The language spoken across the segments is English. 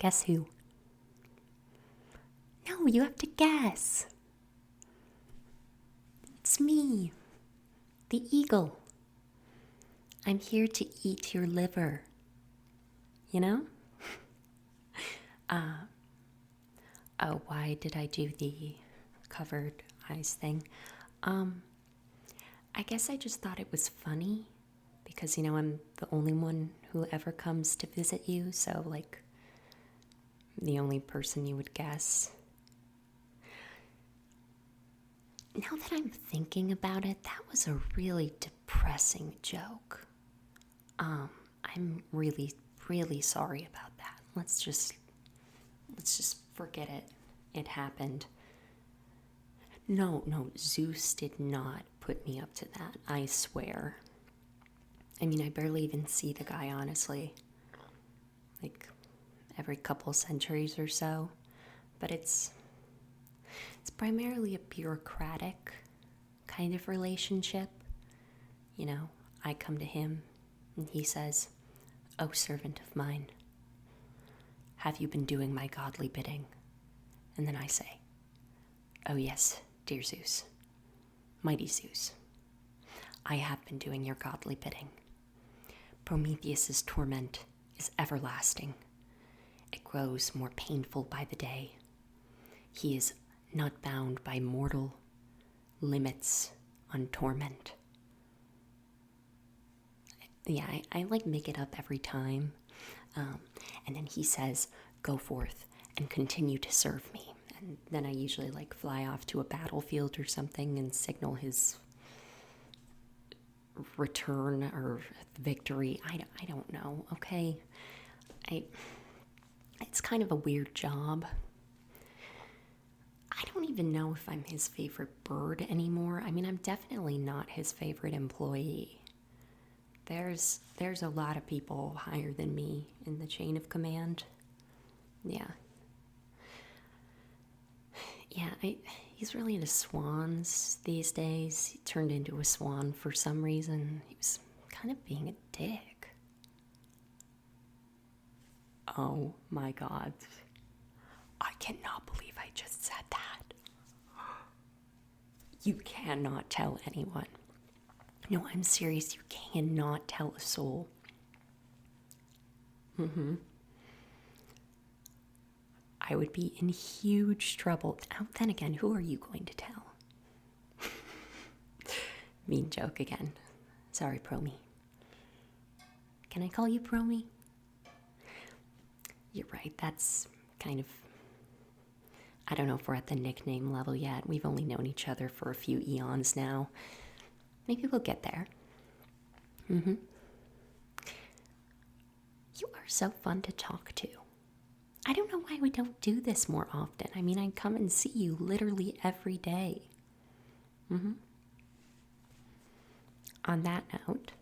Guess who? No, you have to guess. It's me, the eagle. I'm here to eat your liver. You know? Oh, why did I do the covered eyes thing? I guess I just thought it was funny because, I'm the only one who ever comes to visit you, so, the only person you would guess. Now that I'm thinking about it, that was a really depressing joke. I'm really, really sorry about that. Let's just forget it. It happened. No, Zeus did not put me up to that, I swear. I mean, I barely even see the guy, honestly. Every couple centuries or so. But it's primarily a bureaucratic kind of relationship. I come to him and he says, "Oh, servant of mine, have you been doing my godly bidding?" And then I say, "Oh yes, dear Zeus, mighty Zeus, I have been doing your godly bidding. Prometheus's torment is everlasting. It grows more painful by the day. He is not bound by mortal limits on torment." Yeah, I make it up every time. And then he says, "Go forth and continue to serve me." And then I usually fly off to a battlefield or something and signal his return or victory. I don't know, okay? It's kind of a weird job. I don't even know if I'm his favorite bird anymore. I mean, I'm definitely not his favorite employee. There's a lot of people higher than me in the chain of command. Yeah. Yeah, he's really into swans these days. He turned into a swan for some reason. He was kind of being a dick. Oh my God. I cannot believe I just said that. You cannot tell anyone. No, I'm serious. You cannot tell a soul. I would be in huge trouble. Then again, who are you going to tell? Mean joke again. Sorry, Promi. Can I call you Promi? You're right. That's kind of... I don't know if we're at the nickname level yet. We've only known each other for a few eons now. Maybe we'll get there. You are so fun to talk to. I don't know why we don't do this more often. I mean, I come and see you literally every day. On that note,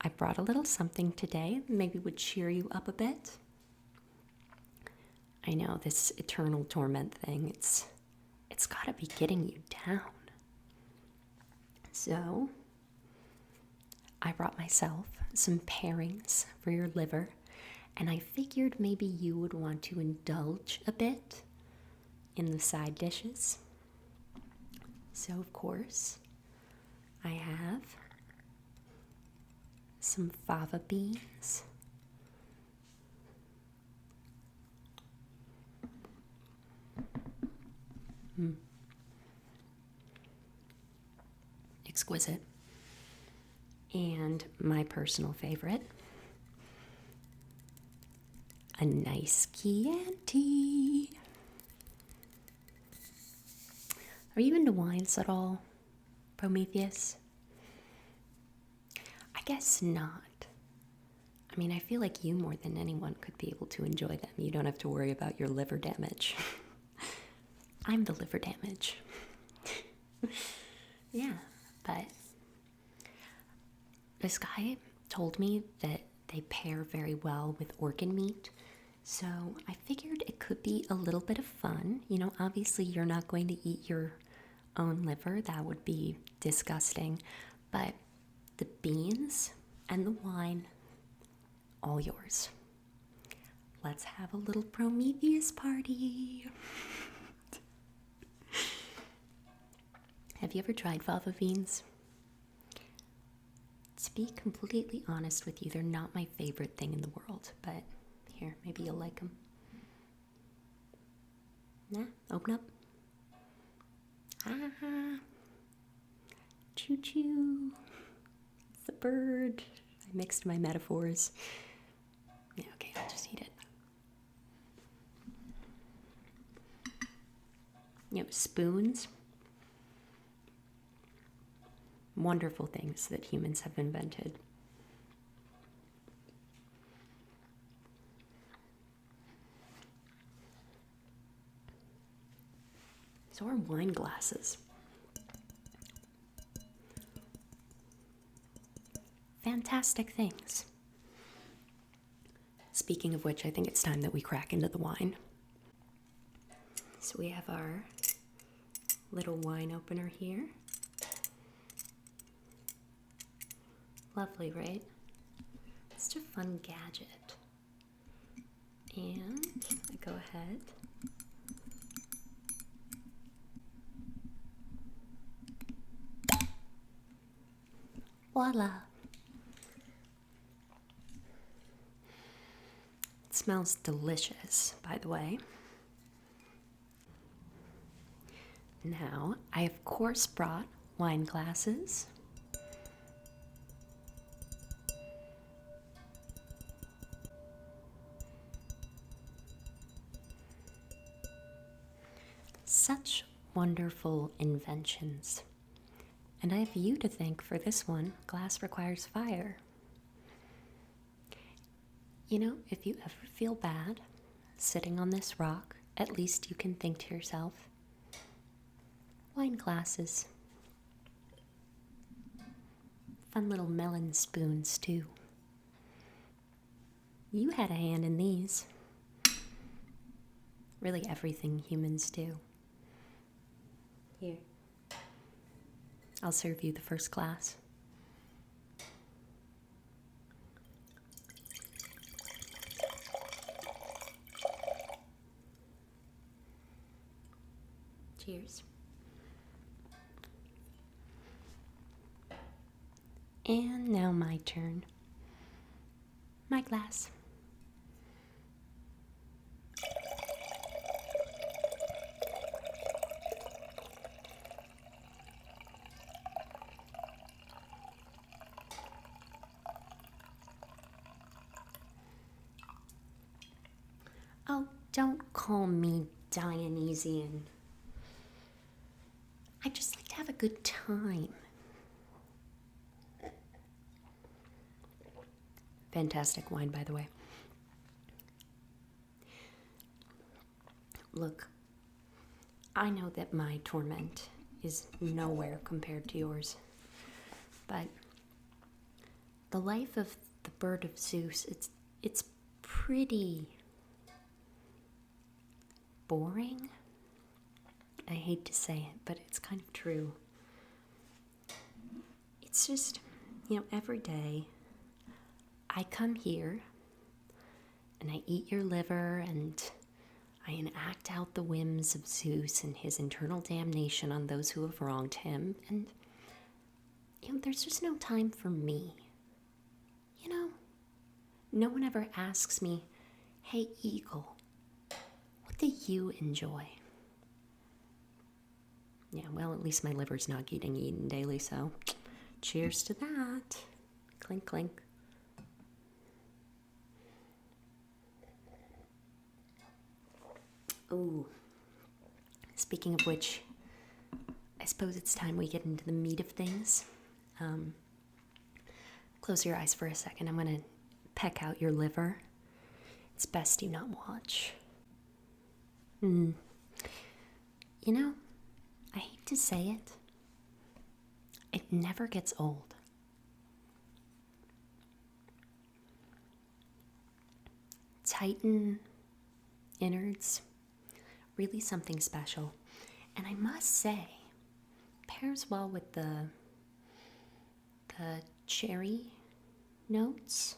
I brought a little something today. Maybe would cheer you up a bit. I know, this eternal torment thing, it's got to be getting you down. So, I brought myself some pairings for your liver, and I figured maybe you would want to indulge a bit in the side dishes. So, of course, I have some fava beans, exquisite, and my personal favorite, a nice chianti. Are you into wines at all, Prometheus? I guess not. I mean, I feel like you more than anyone could be able to enjoy them. You don't have to worry about your liver damage. I'm the liver damage. Yeah, but this guy told me that they pair very well with organ meat. So I figured it could be a little bit of fun. Obviously you're not going to eat your own liver. That would be disgusting. But the beans and the wine, all yours. let's have a little Prometheus party. Have you ever tried fava beans? To be completely honest with you, they're not my favorite thing in the world, but here, maybe you'll like them. Nah, open up. Ah, choo-choo. It's a bird. I mixed my metaphors. Yeah, okay, I'll just eat it. You know, spoons. Wonderful things that humans have invented. So are wine glasses. Fantastic things. Speaking of which, I think it's time that we crack into the wine. So we have our little wine opener here. Lovely, right? Just a fun gadget. And I go ahead. Voila. It smells delicious, by the way. Now, I of course brought wine glasses. Such wonderful inventions. And I have you to thank for this one. Glass requires fire. You know, if you ever feel bad sitting on this rock, at least you can think to yourself, wine glasses. Fun little melon spoons, too. You had a hand in these. Really everything humans do. Here. I'll serve you the first glass. Cheers. And now my turn. My glass. Oh, don't call me Dionysian. I just like to have a good time. Fantastic wine, by the way. Look, I know that my torment is nowhere compared to yours, but the life of the bird of Zeus, it's pretty boring. I hate to say it, but it's kind of true. It's just, every day I come here and I eat your liver and I enact out the whims of Zeus and his eternal damnation on those who have wronged him. And, there's just no time for me. No one ever asks me, hey, Eagle, what do you enjoy? Yeah, well, at least my liver's not getting eaten daily, so cheers to that. Clink, clink. Ooh. Speaking of which, I suppose it's time we get into the meat of things. Close your eyes for a second. I'm going to peck out your liver. It's best you not watch. I hate to say it. It never gets old. Titan innards, really something special. And I must say, pairs well with the cherry notes.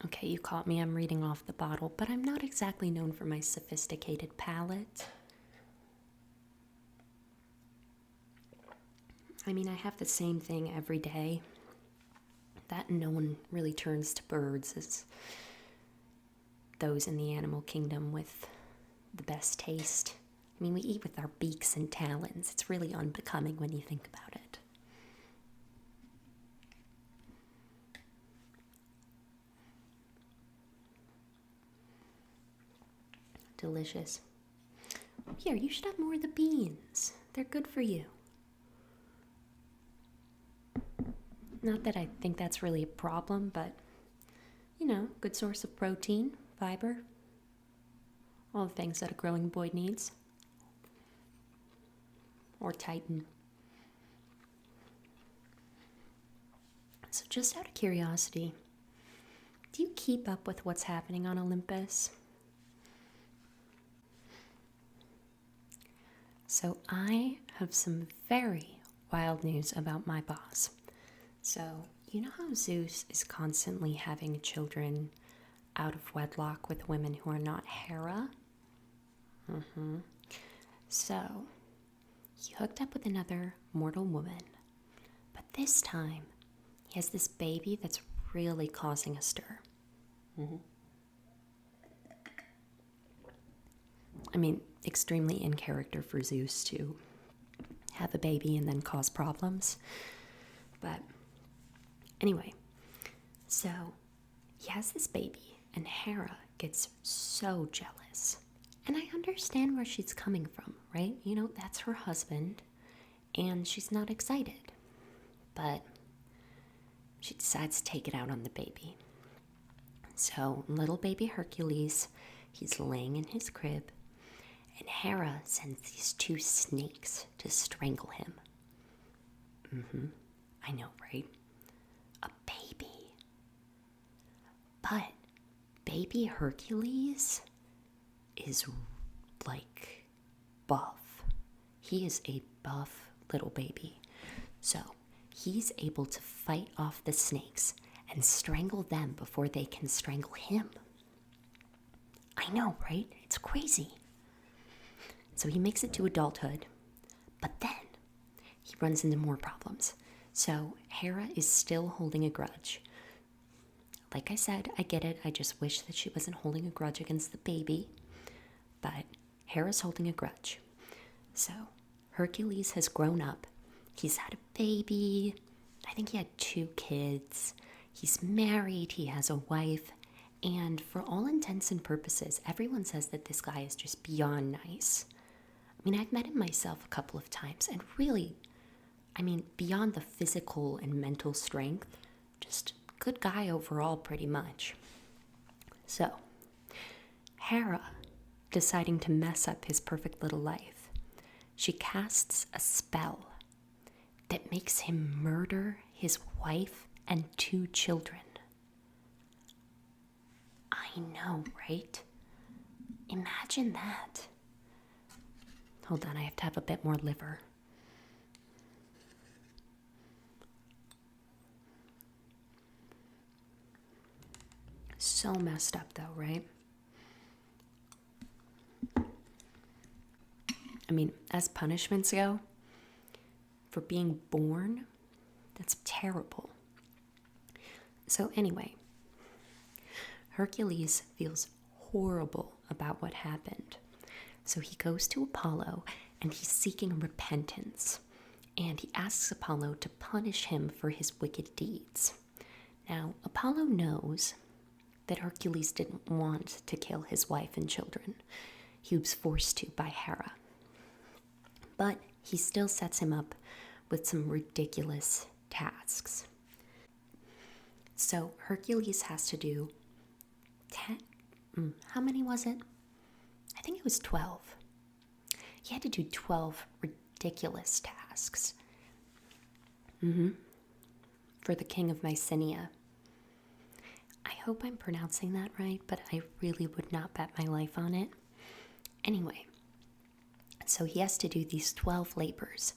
Okay, you caught me. I'm reading off the bottle, but I'm not exactly known for my sophisticated palate. I mean, I have the same thing every day. That no one really turns to birds as those in the animal kingdom with the best taste. I mean, we eat with our beaks and talons. It's really unbecoming when you think about it. Delicious. Here, you should have more of the beans. They're good for you. Not that I think that's really a problem, but, you know, good source of protein, fiber, all the things that a growing boy needs. Or Titan. So just out of curiosity, do you keep up with what's happening on Olympus? So I have some very wild news about my boss. So, you know how Zeus is constantly having children out of wedlock with women who are not Hera? So, he hooked up with another mortal woman. But this time, he has this baby that's really causing a stir. I mean, extremely in character for Zeus to have a baby and then cause problems. But anyway, so he has this baby, and Hera gets so jealous. And I understand where she's coming from, right? You know, that's her husband, and she's not excited. But she decides to take it out on the baby. So little baby Hercules, he's laying in his crib, and Hera sends these two snakes to strangle him. I know, right? A baby. But baby Hercules is like buff. He is a buff little baby. So he's able to fight off the snakes and strangle them before they can strangle him. I know, right? It's crazy. So he makes it to adulthood, but then he runs into more problems. So Hera is still holding a grudge. Like I said, I get it. I just wish that she wasn't holding a grudge against the baby. But Hera's holding a grudge. So Hercules has grown up. He's had a baby. I think he had 2 kids. He's married. He has a wife. And for all intents and purposes, everyone says that this guy is just beyond nice. I mean, I've met him myself a couple of times, and really, I mean, beyond the physical and mental strength, just good guy overall, pretty much. So, Hera, deciding to mess up his perfect little life, she casts a spell that makes him murder his wife and 2 children. I know, right? Imagine that. Hold on, I have to have a bit more liver. So messed up though, right? I mean, as punishments go, for being born, that's terrible. So anyway, Hercules feels horrible about what happened. So he goes to Apollo and he's seeking repentance. And he asks Apollo to punish him for his wicked deeds. Now, Apollo knows that Hercules didn't want to kill his wife and children. He was forced to by Hera. But he still sets him up with some ridiculous tasks. So Hercules has to do 10, how many was it? I think it was 12. He had to do 12 ridiculous tasks. For the king of Mycenae. I hope I'm pronouncing that right, but I really would not bet my life on it. Anyway, so he has to do these 12 labors,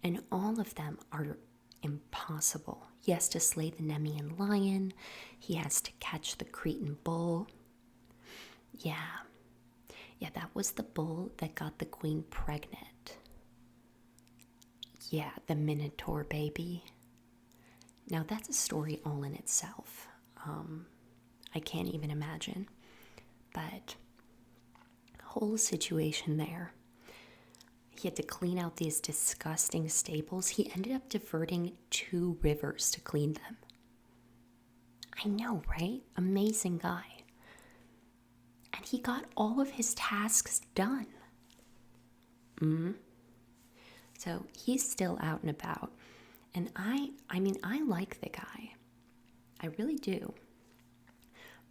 and all of them are impossible. He has to slay the Nemean lion. He has to catch the Cretan bull. Yeah. Yeah, that was the bull that got the queen pregnant. Yeah, the Minotaur baby. Now, that's a story all in itself. I can't even imagine. But, whole situation there. He had to clean out these disgusting stables. He ended up diverting 2 rivers to clean them. I know, right? Amazing guy. And he got all of his tasks done. So he's still out and about. And I mean, I like the guy. I really do.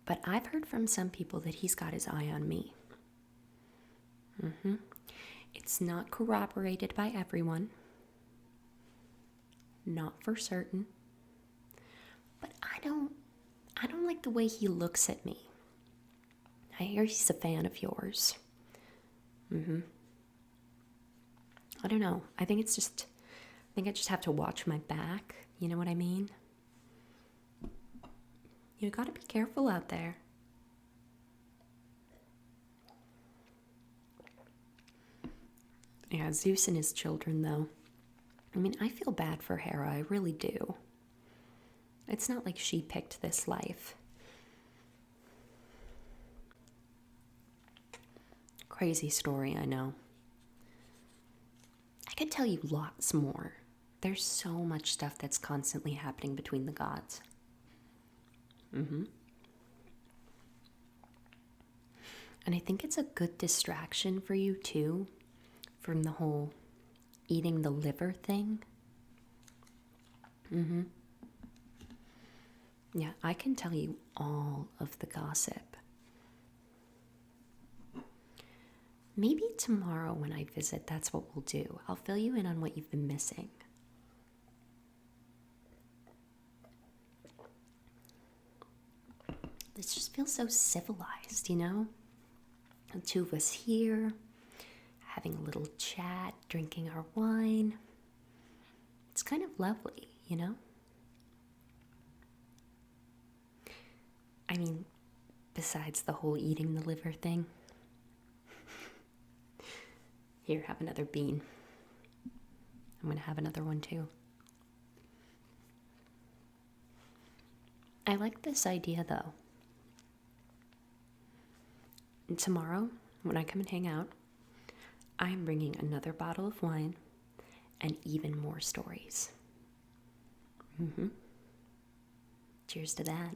But I've heard from some people that he's got his eye on me. It's not corroborated by everyone. Not for certain. But I don't like the way he looks at me. I hear he's a fan of yours. I don't know. I think I just have to watch my back. You know what I mean? You gotta be careful out there. Yeah, Zeus and his children, though. I mean, I feel bad for Hera. I really do. It's not like she picked this life. Crazy story, I know. I could tell you lots more. There's so much stuff that's constantly happening between the gods. And I think it's a good distraction for you, too, from the whole eating the liver thing. Yeah, I can tell you all of the gossip. Maybe tomorrow when I visit, that's what we'll do. I'll fill you in on what you've been missing. This just feels so civilized, you know? The 2 of us here, having a little chat, drinking our wine. It's kind of lovely, you know? I mean, besides the whole eating the liver thing. Here, have another bean. I'm gonna have another one too. I like this idea though. And tomorrow, when I come and hang out, I'm bringing another bottle of wine and even more stories. Cheers to that.